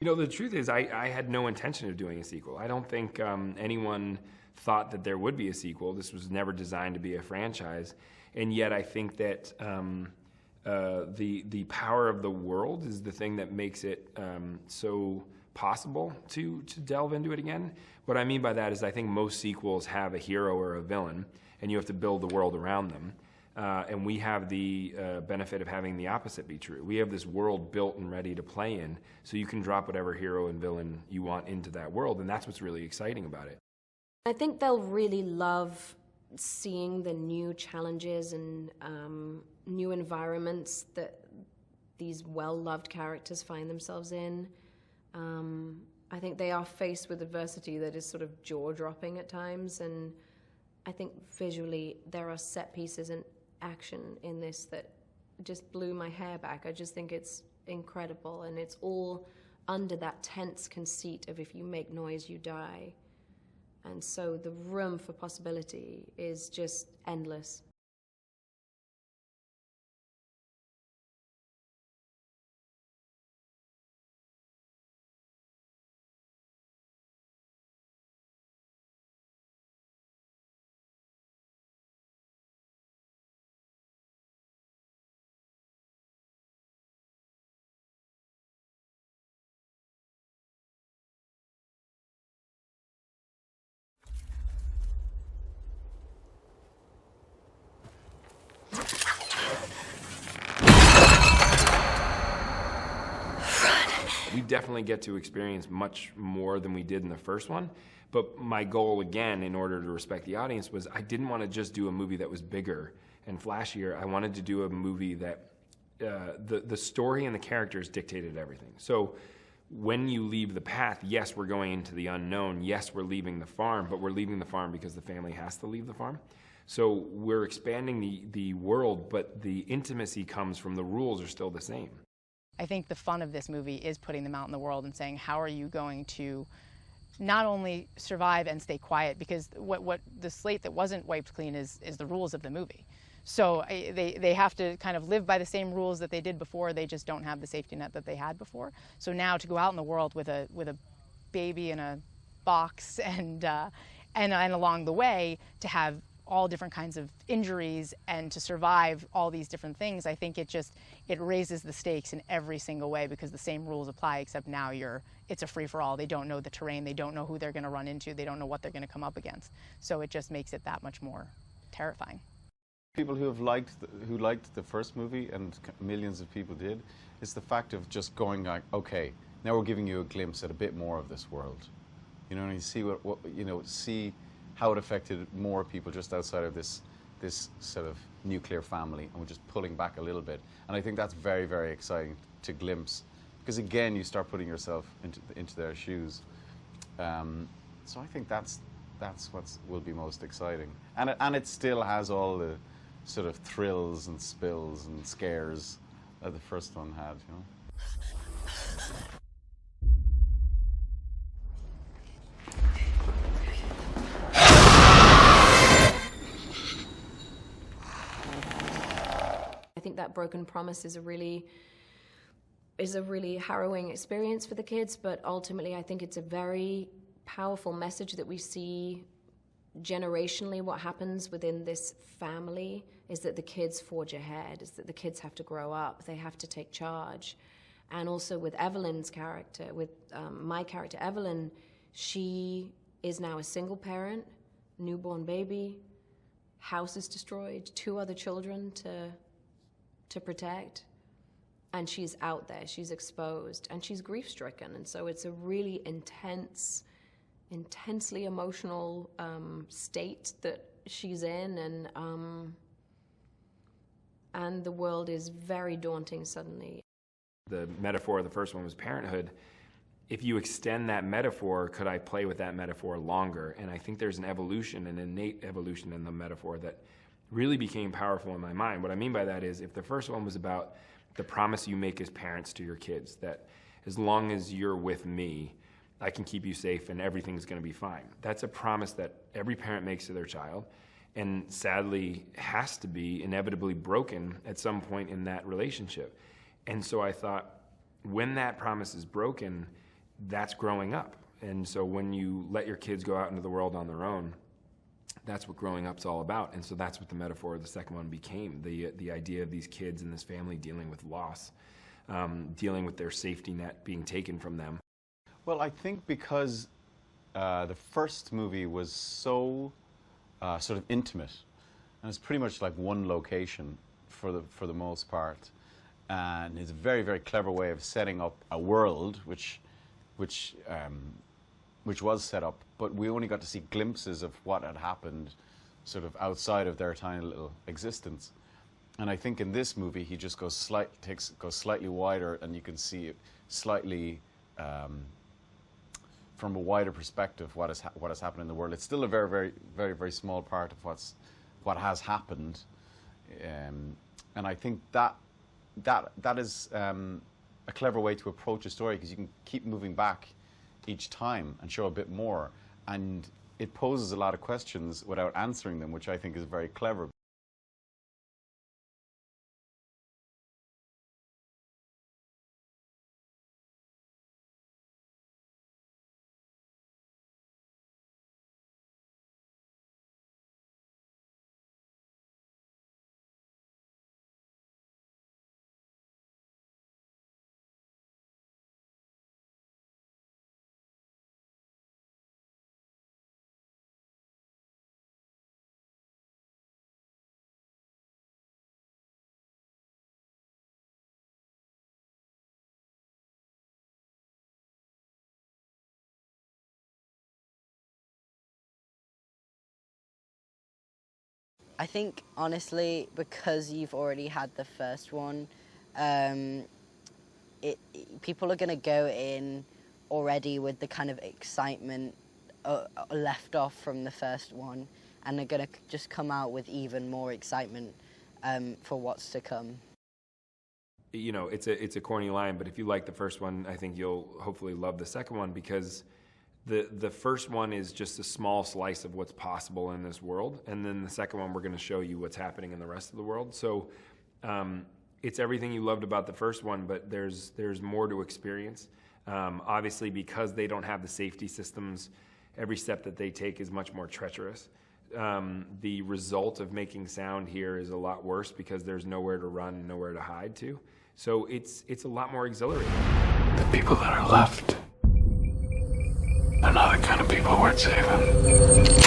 You know, the truth is I had no intention of doing a sequel. I don't think anyone thought that there would be a sequel. This was never designed to be a franchise. And yet I think that the power of the world is the thing that makes it so possible to delve into it again. What I mean by that is I think most sequels have a hero or a villain, and you have to build the world around them. And we have the benefit of having the opposite be true. We have this world built and ready to play in, so you can drop whatever hero and villain you want into that world, and that's what's really exciting about it. I think they'll really love seeing the new challenges and new environments that these well-loved characters find themselves in. I think they are faced with adversity that is sort of jaw-dropping at times, and I think visually there are set pieces and action in this that just blew my hair back. I just think it's incredible, and it's all under that tense conceit of if you make noise, you die. And so the room for possibility is just endless. We definitely get to experience much more than we did in the first one, but my goal, again, in order to respect the audience, was I didn't want to just do a movie that was bigger and flashier. I wanted to do a movie that the story and the characters dictated everything. So when you leave the path, yes, we're going into the unknown, yes, we're leaving the farm, but we're leaving the farm because the family has to leave the farm. So we're expanding the world, but the intimacy comes from the rules are still the same. I think the fun of this movie is putting them out in the world and saying, how are you going to not only survive and stay quiet, because what the slate that wasn't wiped clean is the rules of the movie. So they have to kind of live by the same rules that they did before. They just don't have the safety net that they had before. So now to go out in the world with a baby in a box and along the way to have all different kinds of injuries and to survive all these different things, I think it raises the stakes in every single way, because the same rules apply, except now it's a free-for-all. They don't know the terrain, they don't know who they're going to run into, they don't know what they're going to come up against. So it just makes it that much more terrifying. People who liked the first movie, and millions of people did, is the fact of just going like, okay, now we're giving you a glimpse at a bit more of this world. You know, and you see see how it affected more people just outside of this sort of nuclear family, and we're just pulling back a little bit. And I think that's very, very exciting to glimpse, because again, you start putting yourself into their shoes. So I think that's what will be most exciting, and it still has all the sort of thrills and spills and scares that the first one had, you know. I think that broken promise is a really harrowing experience for the kids, but ultimately I think it's a very powerful message that we see generationally. What happens within this family is that the kids forge ahead, is that the kids have to grow up, they have to take charge. And also with Evelyn's character, with my character Evelyn, she is now a single parent, newborn baby, house is destroyed, 2 other children to protect, and she's out there, she's exposed, and she's grief-stricken. And so it's a really intensely emotional state that she's in, and the world is very daunting suddenly. The metaphor of the first one was parenthood. If you extend that metaphor, could I play with that metaphor longer? And I think there's an evolution, an innate evolution in the metaphor that really became powerful in my mind. What I mean by that is, if the first one was about the promise you make as parents to your kids, that as long as you're with me, I can keep you safe and everything's going to be fine. That's a promise that every parent makes to their child, and sadly has to be inevitably broken at some point in that relationship. And so I thought, when that promise is broken, that's growing up. And so when you let your kids go out into the world on their own, that's what growing up's all about. And so that's what the metaphor of the second one became, the idea of these kids and this family dealing with loss, dealing with their safety net being taken from them. Well, I think because the first movie was so sort of intimate, and it's pretty much like one location for the most part, and it's a very, very clever way of setting up a world which was set up, but we only got to see glimpses of what had happened sort of outside of their tiny little existence. And I think in this movie he just goes slightly wider, and you can see it slightly from a wider perspective what has happened in the world. It's still a very, very, very, very small part of what has happened, and I think that is a clever way to approach a story, because you can keep moving back each time and show a bit more, and it poses a lot of questions without answering them, which I think is very clever. I think, honestly, because you've already had the first one, people are going to go in already with the kind of excitement left off from the first one, and they're going to just come out with even more excitement for what's to come. You know, it's a corny line, but if you like the first one, I think you'll hopefully love the second one, because the first one is just a small slice of what's possible in this world, and then the second one we're going to show you what's happening in the rest of the world. So it's everything you loved about the first one, but there's more to experience. Obviously, because they don't have the safety systems, every step that they take is much more treacherous. The result of making sound here is a lot worse, because there's nowhere to run, nowhere to hide to. So it's a lot more exhilarating. The people that are left, they're not the kind of people worth saving.